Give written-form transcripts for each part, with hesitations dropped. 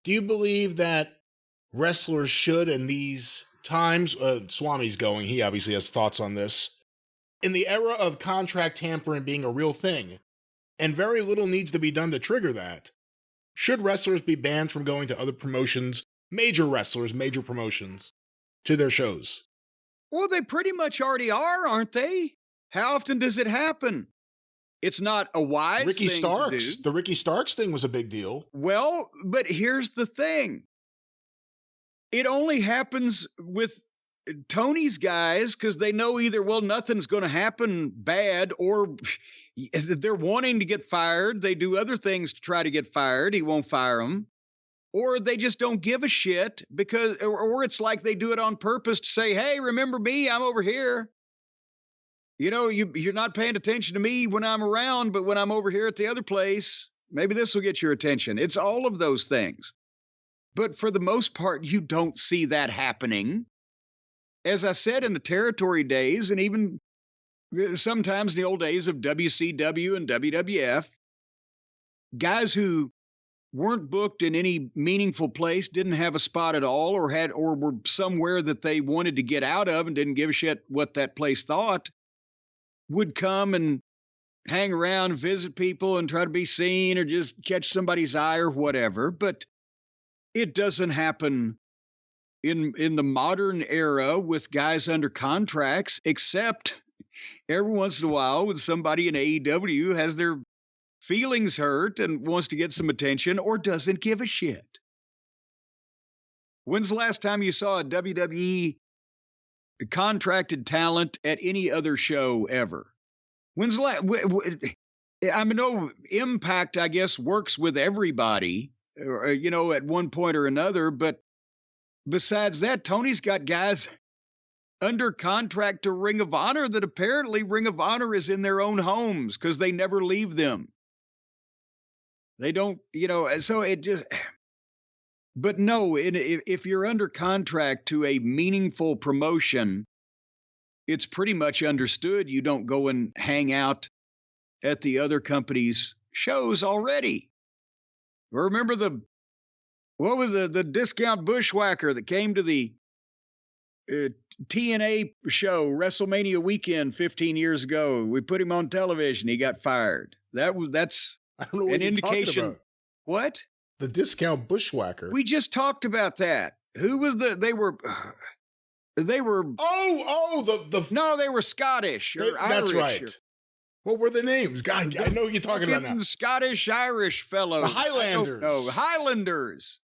Do you believe that wrestlers should, in these times, Swami's going, he obviously has thoughts on this, in the era of contract tampering being a real thing, and very little needs to be done to trigger that, should wrestlers be banned from going to other promotions, major wrestlers, major promotions, to their shows? Well, they pretty much already are, aren't they? How often does it happen? It's not a wise Ricky thing to Starks, do. the Ricky Starks thing was a big deal. Well, but here's the thing. It only happens with Tony's guys because they know either, well, nothing's going to happen bad, or they're wanting to get fired. They do other things to try to get fired. He won't fire them. Or they just don't give a shit because, or it's like they do it on purpose to say, hey, remember me? I'm over here. You know, you're not paying attention to me when I'm around, but when I'm over here at the other place, maybe this will get your attention. It's all of those things. But for the most part, you don't see that happening. As I said, in the territory days, and even sometimes in the old days of WCW and WWF, guys who weren't booked in any meaningful place, didn't have a spot at all, or were somewhere that they wanted to get out of and didn't give a shit what that place thought, would come and hang around, visit people and try to be seen or just catch somebody's eye or whatever. But it doesn't happen in the modern era with guys under contracts, except every once in a while when somebody in AEW has their feelings hurt and wants to get some attention or doesn't give a shit. When's the last time you saw a WWE contracted talent at any other show ever? When's the last? I mean, no, Impact, I guess, works with everybody, or, you know, at one point or another. But besides that, Tony's got guys under contract to Ring of Honor that apparently Ring of Honor is in their own homes because they never leave them. They don't, you know, so it just, but no, if you're under contract to a meaningful promotion, it's pretty much understood you don't go and hang out at the other company's shows already. Remember what was the discount bushwhacker that came to the TNA show, WrestleMania weekend 15 years ago? We put him on television. He got fired. That's I don't know what an you're indication. talking about. What? The discount bushwhacker. We just talked about that. Who was they were no, they were Scottish or Irish. That's right. What were the names? God, I know what you're talking about now. Scottish Irish fellows. The Highlanders. No, Highlanders.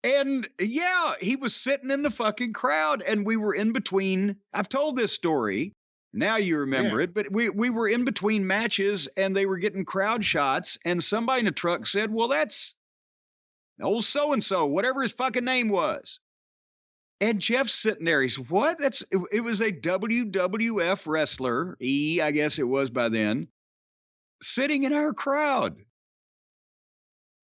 And yeah, he was sitting in the fucking crowd and we were in between. I've told this story. Now you remember it, but we were in between matches and they were getting crowd shots and somebody in the truck said, well, that's old so-and-so, whatever his fucking name was. And Jeff's sitting there. He's, what? It was a WWF wrestler, I guess it was by then, sitting in our crowd.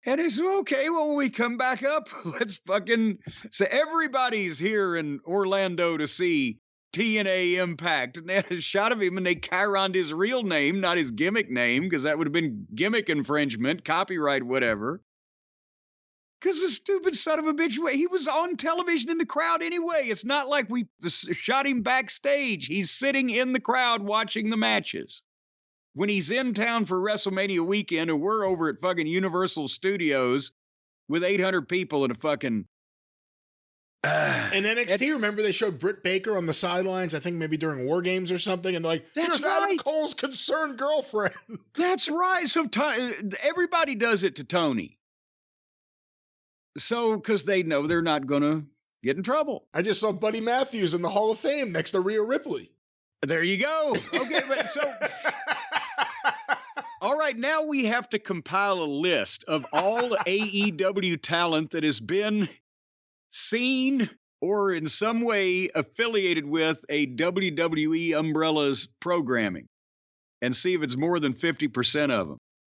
And he said, okay, well, when we come back up, let's fucking, so everybody's here in Orlando to see TNA Impact. And they had a shot of him and they chironed his real name, not his gimmick name, because that would have been gimmick infringement, copyright, whatever. Because the stupid son of a bitch, he was on television in the crowd anyway. It's not like we shot him backstage. He's sitting in the crowd watching the matches. When he's in town for WrestleMania weekend and we're over at fucking Universal Studios with 800 people in a fucking... And NXT, remember they showed Britt Baker on the sidelines, I think maybe during War Games or something, and they're like, here's Adam Cole's concerned girlfriend. That's right. So everybody does it to Tony. So, because they know they're not going to get in trouble. I just saw Buddy Matthews in the Hall of Fame next to Rhea Ripley. There you go. Okay, but so... All right, now we have to compile a list of all AEW talent that has been seen or in some way affiliated with a WWE umbrella's programming and see if it's more than 50% of them.